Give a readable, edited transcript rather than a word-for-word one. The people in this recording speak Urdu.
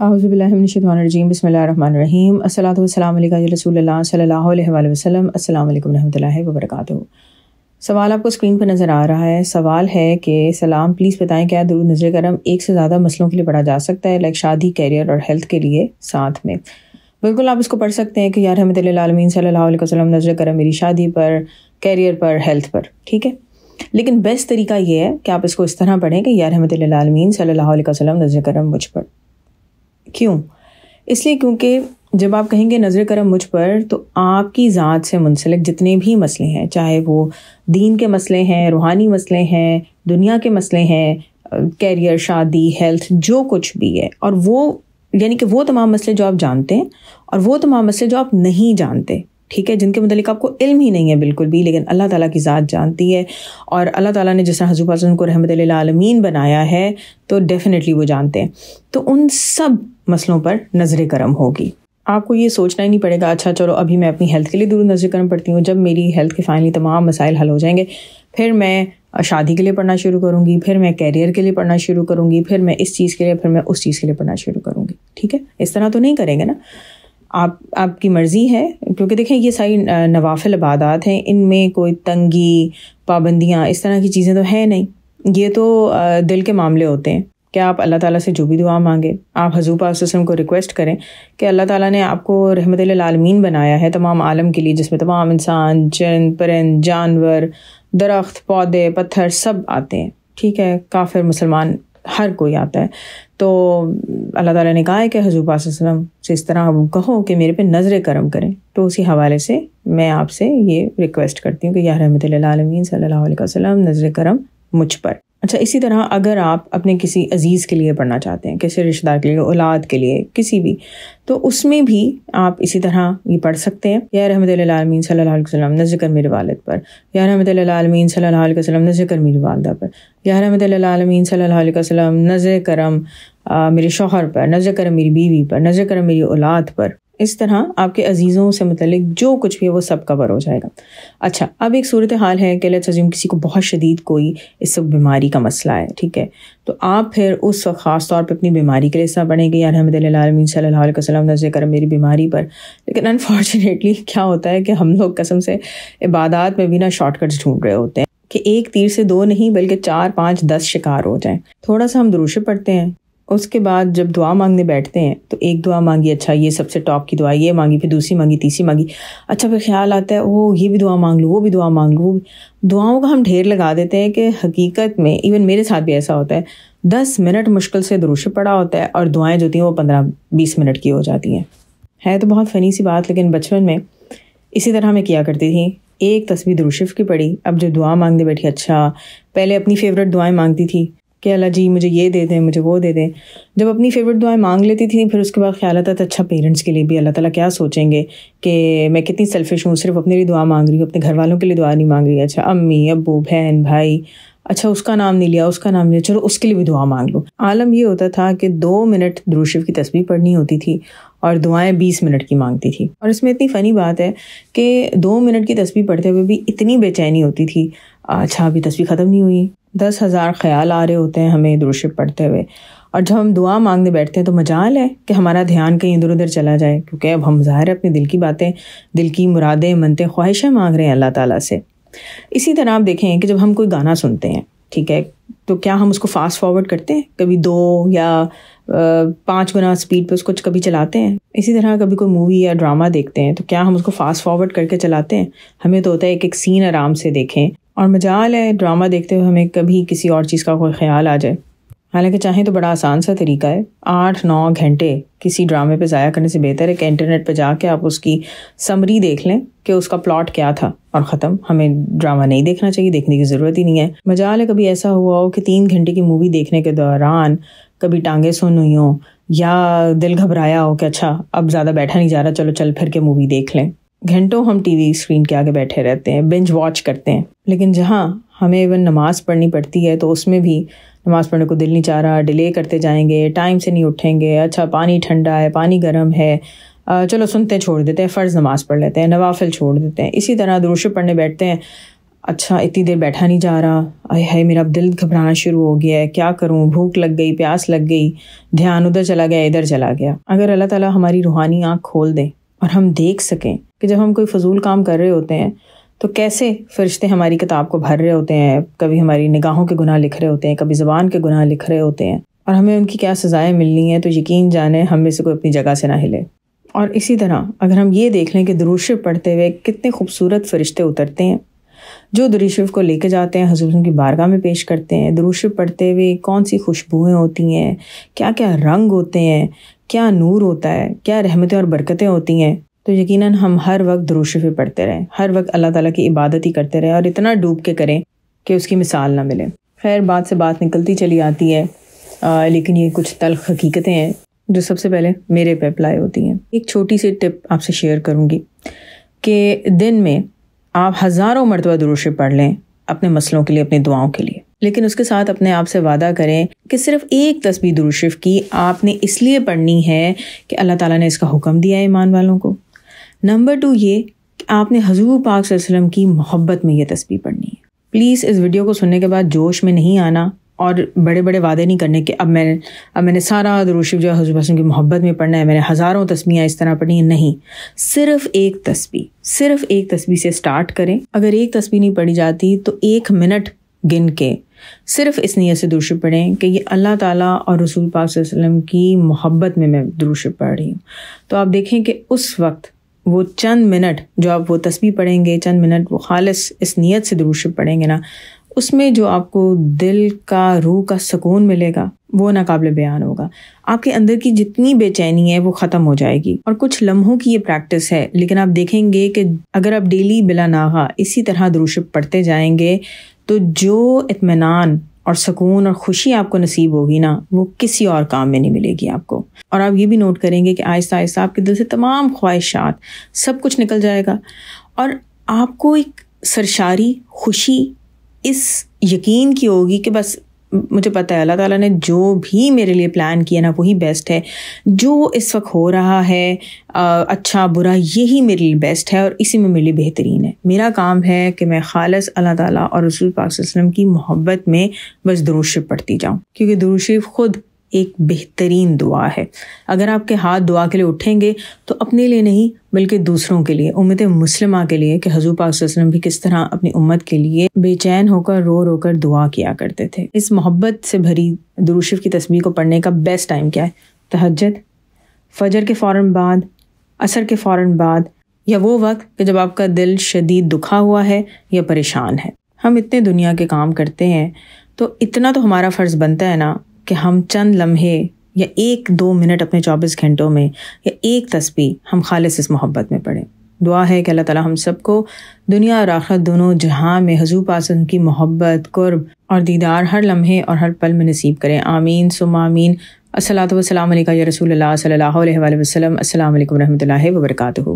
اعوذ باللہ من الشیطان الرجیم بسم اللہ الرحمن الرحیم الصلاۃ والسلام علیکہ یا رسول اللہ صلی اللہ علیہ وآلہ وسلم. السلام علیکم ورحمۃ اللہ وبرکاتہ. سوال آپ کو اسکرین پر نظر آ رہا ہے. سوال ہے کہ سلام پلیز بتائیں کیا درود نذر کرم ایک سے زیادہ مسئلوں کے لیے پڑھا جا سکتا ہے، لائک شادی، کیریئر اور ہیلتھ کے لیے ساتھ میں؟ بالکل آپ اس کو پڑھ سکتے ہیں کہ یا رحمت للعالمین صلی اللہ علیہ وسلم نذر کرم میری شادی پر، کیریئر پر، ہیلتھ پر، ٹھیک ہے. لیکن بیسٹ طریقہ یہ ہے کہ آپ اس کو اس طرح پڑھیں کہ یا رحمت للعالمین صلی اللہ علیہ وسلم نذر کرم مجھ پر. کیوں؟ اس لیے کیونکہ جب آپ کہیں گے نظر کرم مجھ پر تو آپ کی ذات سے منسلک جتنے بھی مسئلے ہیں، چاہے وہ دین کے مسئلے ہیں، روحانی مسئلے ہیں، دنیا کے مسئلے ہیں، کیریئر، شادی، ہیلتھ، جو کچھ بھی ہے، اور وہ یعنی کہ وہ تمام مسئلے جو آپ جانتے ہیں اور وہ تمام مسئلے جو آپ نہیں جانتے، ٹھیک ہے، جن کے متعلق آپ کو علم ہی نہیں ہے بالکل بھی، لیکن اللہ تعالیٰ کی ذات جانتی ہے، اور اللہ تعالیٰ نے جس طرح حضور وسلم کو رحمت للعالمین بنایا ہے تو ڈیفینیٹلی وہ جانتے ہیں. تو ان سب مسئلوں پر نظر کرم ہوگی. آپ کو یہ سوچنا ہی نہیں پڑے گا اچھا چلو ابھی میں اپنی ہیلتھ کے لیے درود نظر کرم پڑھتی ہوں، جب میری ہیلتھ کے فائنلی تمام مسائل حل ہو جائیں گے پھر میں شادی کے لیے پڑھنا شروع کروں گی، پھر میں کیریئر کے لیے پڑھنا شروع کروں گی، پھر میں اس چیز کے لیے، پھر میں اس چیز کے لیے پڑھنا شروع کروں گی. ٹھیک ہے، اس طرح تو نہیں کریں گے نا. آپ کی مرضی ہے، کیونکہ دیکھیں یہ ساری نوافل عبادات ہیں، ان میں کوئی تنگی، پابندیاں، اس طرح کی چیزیں تو ہے نہیں. یہ تو دل کے معاملے ہوتے ہیں کہ آپ اللہ تعالیٰ سے جو بھی دعا مانگے، آپ حضور پاک صلی اللہ علیہ وسلم کو ریکویسٹ کریں کہ اللہ تعالیٰ نے آپ کو رحمت للعالمین بنایا ہے تمام عالم کے لیے، جس میں تمام انسان، جن، پرند، جانور، درخت، پودے، پتھر سب آتے ہیں. ٹھیک ہے، کافر، مسلمان، ہر کوئی آتا ہے. تو اللہ تعالیٰ نے کہا ہے کہ حضور پاک صلی اللہ علیہ وسلم سے اس طرح کہو کہ میرے پہ نظر کرم کریں. تو اسی حوالے سے میں آپ سے یہ ریکویسٹ کرتی ہوں کہ یا رحمت للعالمین صلی اللہ علیہ وسلم نظر کرم مجھ پر. اچھا، اسی طرح اگر آپ اپنے کسی عزیز کے لیے پڑھنا چاہتے ہیں، کسی رشتہ دار کے لیے، اولاد کے لیے، کسی بھی، تو اس میں بھی آپ اسی طرح یہ پڑھ سکتے ہیں یا رحمت للعالمین صلی اللہ علیہ وسلم نظر کر میرے والد پر، یا رحمت للعالمین صلی اللہ علیہ وسلم نظر کر میری والدہ پر، یا رحمت للعالمین صلی اللہ علیہ وسلم نظر کرم میرے شوہر پر، نظر کرم میری بیوی پر، نظر کرم میری اولاد پر. اس طرح آپ کے عزیزوں سے متعلق جو کچھ بھی ہے وہ سب کور ہو جائے گا. اچھا، اب ایک صورتحال ہے کہ لیٹس اسیوم کسی کو بہت شدید کوئی اس وقت بیماری کا مسئلہ ہے، ٹھیک ہے، تو آپ پھر اس وقت خاص طور پہ اپنی بیماری کے لیے اس طرح پڑھیں گے یا رحمت للعالمین صلی اللہ علیہ وسلم نظر کرم میری بیماری پر. لیکن انفارچونیٹلی کیا ہوتا ہے کہ ہم لوگ قسم سے عبادات میں بھی نا شارٹ کٹس ڈھونڈ رہے ہوتے ہیں کہ ایک تیر سے دو نہیں بلکہ 4، 5، 10 شکار ہو جائیں. تھوڑا سا ہم درود شریف پڑھتے ہیں، اس کے بعد جب دعا مانگنے بیٹھتے ہیں تو ایک دعا مانگی، اچھا یہ سب سے ٹاپ کی دعا یہ مانگی، پھر دوسری مانگی، تیسری مانگی، اچھا پھر خیال آتا ہے وہ یہ بھی دعا مانگ لوں، وہ بھی دعا مانگ لوں. دعاؤں کا ہم ڈھیر لگا دیتے ہیں کہ حقیقت میں ایون میرے ساتھ بھی ایسا ہوتا ہے، 10 منٹ مشکل سے درود شریف پڑھا ہوتا ہے اور دعائیں جو ہوتی ہیں وہ 15-20 منٹ کی ہو جاتی ہیں. ہے تو بہت فنی سی بات، لیکن بچپن میں اسی طرح میں کیا کرتی تھی. ایک تسبیح درود شریف کی پڑھی، اب جب دعا مانگنے بیٹھی، اچھا پہلے اپنی فیوریٹ دعائیں مانگتی تھی کہ اللہ جی مجھے یہ دے دیں، مجھے وہ دے دیں. جب اپنی فیوریٹ دعائیں مانگ لیتی تھی پھر اس کے بعد خیال آتا تھا اچھا پیرنٹس کے لیے بھی اللہ تعالیٰ کیا سوچیں گے کہ میں کتنی سیلفش ہوں، صرف اپنے لیے دعا مانگ رہی ہوں، اپنے گھر والوں کے لیے دعا نہیں مانگ رہی. اچھا امی، ابو، بہن، بھائی، اچھا اس کا نام نہیں لیا، اس کا نام لیا، چلو اس کے لیے بھی دعا مانگ لو. عالم یہ ہوتا تھا کہ 2 منٹ درود شریف کی تسبیح پڑھنی ہوتی تھی اور دعائیں 20 منٹ کی مانگتی تھی. اور اس میں اتنی فنی بات ہے کہ 2 منٹ کی تسبیح پڑھتے ہوئے بھی اتنی بے چینی ہوتی تھی، اچھا ابھی تسبیح ختم نہیں ہوئی، 10,000 خیال آ رہے ہوتے ہیں ہمیں درود شریف پڑھتے ہوئے. اور جب ہم دعا مانگنے بیٹھتے ہیں تو مجال ہے کہ ہمارا دھیان کہیں ادھر ادھر چلا جائے، کیونکہ اب ہم ظاہر ہے اپنے دل کی باتیں، دل کی مرادیں، منتیں، خواہشیں مانگ رہے ہیں اللہ تعالیٰ سے. اسی طرح آپ دیکھیں کہ جب ہم کوئی گانا سنتے ہیں، ٹھیک ہے، تو کیا ہم اس کو فاسٹ فارورڈ کرتے ہیں؟ کبھی 2 یا 5 گنا اسپیڈ پہ اس کو کبھی چلاتے ہیں. اسی طرح کبھی کوئی مووی یا ڈرامہ دیکھتے ہیں تو کیا ہم اس کو فاسٹ فارورڈ کر کے چلاتے ہیں؟ ہمیں تو ہوتا ہے ایک سین آرام سے دیکھیں. اور مجال ہے ڈرامہ دیکھتے ہوئے ہمیں کبھی کسی اور چیز کا کوئی خیال آ جائے. حالانکہ چاہیں تو بڑا آسان سا طریقہ ہے، 8-9 گھنٹے کسی ڈرامے پہ ضائع کرنے سے بہتر ہے کہ انٹرنیٹ پہ جا کے آپ اس کی سمری دیکھ لیں کہ اس کا پلاٹ کیا تھا اور ختم. ہمیں ڈرامہ نہیں دیکھنا چاہیے، دیکھنے کی ضرورت ہی نہیں ہے. مجال ہے کبھی ایسا ہوا ہو کہ 3 گھنٹے کی مووی دیکھنے کے دوران کبھی ٹانگیں سن ہوئی ہوں یا دل گھبرایا ہو کہ اچھا اب زیادہ بیٹھا نہیں جا رہا، چلو چل پھر کے مووی دیکھ لیں. گھنٹوں ہم ٹی وی اسکرین کے آگے بیٹھے رہتے ہیں، بنج واچ کرتے ہیں. لیکن جہاں ہمیں ایون نماز پڑھنی پڑتی ہے تو اس میں بھی نماز پڑھنے کو دل نہیں چاہ رہا، ڈیلے کرتے جائیں گے، ٹائم سے نہیں اٹھیں گے، اچھا پانی ٹھنڈا ہے، پانی گرم ہے، چلو سنتے چھوڑ دیتے ہیں، فرض نماز پڑھ لیتے ہیں، نوافل چھوڑ دیتے ہیں. اسی طرح درود شریف پڑھنے بیٹھتے ہیں، اچھا اتنی دیر بیٹھا نہیں جا رہا، آئے ہائے میرا دل گھبرانا شروع ہو گیا ہے، کیا کروں، بھوک لگ گئی، پیاس لگ گئی، دھیان ادھر چلا گیا ادھر چلا گیا۔ اگر اللہ تعالیٰ ہماری روحانی آنکھ کھول دیں اور ہم دیکھ سکیں کہ جب ہم کوئی فضول کام کر رہے ہوتے ہیں تو کیسے فرشتے ہماری کتاب کو بھر رہے ہوتے ہیں، کبھی ہماری نگاہوں کے گناہ لکھ رہے ہوتے ہیں، کبھی زبان کے گناہ لکھ رہے ہوتے ہیں، اور ہمیں ان کی کیا سزائیں ملنی ہیں، تو یقین جانیں ہم میں سے کوئی اپنی جگہ سے نہ ہلے۔ اور اسی طرح اگر ہم یہ دیکھ لیں کہ درود شریف پڑھتے ہوئے کتنے خوبصورت فرشتے اترتے ہیں جو درود شریف کو لے کے جاتے ہیں، حضور کی بارگاہ میں پیش کرتے ہیں، درود شریف پڑھتے ہوئے کون سی خوشبوئیں ہوتی ہیں، کیا کیا رنگ ہوتے ہیں، کیا نور ہوتا ہے، کیا رحمتیں اور برکتیں ہوتی ہیں، تو یقیناً ہم ہر وقت درود شریف پڑھتے رہیں، ہر وقت اللہ تعالیٰ کی عبادت ہی کرتے رہیں، اور اتنا ڈوب کے کریں کہ اس کی مثال نہ ملے۔ خیر بات سے بات نکلتی چلی آتی ہے، لیکن یہ کچھ تلخ حقیقتیں ہیں جو سب سے پہلے میرے پہ اپلائی ہوتی ہیں۔ ایک چھوٹی سی ٹپ آپ سے شیئر کروں گی کہ دن میں آپ ہزاروں مرتبہ درود شریف پڑھ لیں اپنے مسئلوں کے لیے، اپنی دعاؤں کے لیے، لیکن اس کے ساتھ اپنے آپ سے وعدہ کریں کہ صرف ایک تسبیح درود شریف کی آپ نے اس لیے پڑھنی ہے کہ اللہ تعالیٰ نے اس کا حکم دیا ہے ایمان والوں کو۔ نمبر 2 یہ کہ آپ نے حضور پاک صلی اللہ علیہ وسلم کی محبت میں یہ تسبیح پڑھنی ہے۔ پلیز اس ویڈیو کو سننے کے بعد جوش میں نہیں آنا اور بڑے بڑے وعدے نہیں کرنے کہ اب میں نے سارا درود شریف جو ہے حضور وسلم کی محبت میں پڑھنا ہے، میں نے ہزاروں تسبیحیں اس طرح پڑھنی ہیں۔ نہیں، صرف ایک تسبیح سے سٹارٹ کریں۔ اگر ایک تسبیح نہیں پڑھی جاتی تو 1 منٹ گن کے صرف اس نیت سے درود شریف پڑھیں کہ یہ اللہ تعالیٰ اور رسول پاک صلی اللہ علیہ وسلم کی محبت میں درود شریف پڑھ رہی ہوں۔ تو آپ دیکھیں کہ اس وقت وہ چند منٹ جو آپ وہ تسبیح پڑھیں گے، چند منٹ وہ خالص اس نیت سے درود شریف پڑھیں گے نا، اس میں جو آپ کو دل کا، روح کا سکون ملے گا وہ ناقابل بیان ہوگا۔ آپ کے اندر کی جتنی بے چینی ہے وہ ختم ہو جائے گی۔ اور کچھ لمحوں کی یہ پریکٹس ہے، لیکن آپ دیکھیں گے کہ اگر آپ ڈیلی بلا ناغہ اسی طرح درود شریف پڑھتے جائیں گے تو جو اطمینان اور سکون اور خوشی آپ کو نصیب ہوگی نا، وہ کسی اور کام میں نہیں ملے گی آپ کو۔ اور آپ یہ بھی نوٹ کریں گے کہ آہستہ آہستہ آپ کے دل سے تمام خواہشات سب کچھ نکل جائے گا، اور آپ کو ایک سرشاری خوشی اس یقین کی ہوگی کہ بس مجھے پتہ ہے اللہ تعالیٰ نے جو بھی میرے لیے پلان کیا نا وہی بیسٹ ہے، جو اس وقت ہو رہا ہے اچھا برا یہی میرے لیے بیسٹ ہے اور اسی میں میرے لیے بہترین ہے۔ میرا کام ہے کہ میں خالص اللہ تعالیٰ اور رسول پاک صلی اللہ علیہ وسلم کی محبت میں بس درود شریف پڑھتی جاؤں، کیونکہ درود شریف خود ایک بہترین دعا ہے۔ اگر آپ کے ہاتھ دعا کے لیے اٹھیں گے تو اپنے لیے نہیں بلکہ دوسروں کے لیے، امت مسلمہ کے لیے، کہ حضور پاک صلی اللہ علیہ وسلم بھی کس طرح اپنی امت کے لیے بے چین ہو کر رو رو کر دعا کیا کرتے تھے۔ اس محبت سے بھری درود شریف کی تسبیح کو پڑھنے کا بیسٹ ٹائم کیا ہے؟ تہجد، فجر کے فوراً بعد، عصر کے فوراً بعد، یا وہ وقت کہ جب آپ کا دل شدید دکھا ہوا ہے یا پریشان ہے۔ ہم اتنے دنیا کے کام کرتے ہیں تو اتنا تو ہمارا فرض بنتا ہے نا کہ ہم چند لمحے یا 1-2 منٹ اپنے 24 گھنٹوں میں یا ایک تسبیح ہم خالص اس محبت میں پڑھیں۔ دعا ہے کہ اللہ تعالیٰ ہم سب کو دنیا اور آخرت دونوں جہاں میں حضور پاک صلی اللہ علیہ وسلم کی محبت، قرب اور دیدار ہر لمحے اور ہر پل میں نصیب کریں۔ آمین ثم آمین۔ الصلاۃ والسلام علیکہ یا رسول اللہ صلی اللہ علیہ وآلہ وسلم۔ السلام علیکم ورحمۃ اللہ وبرکاتہ۔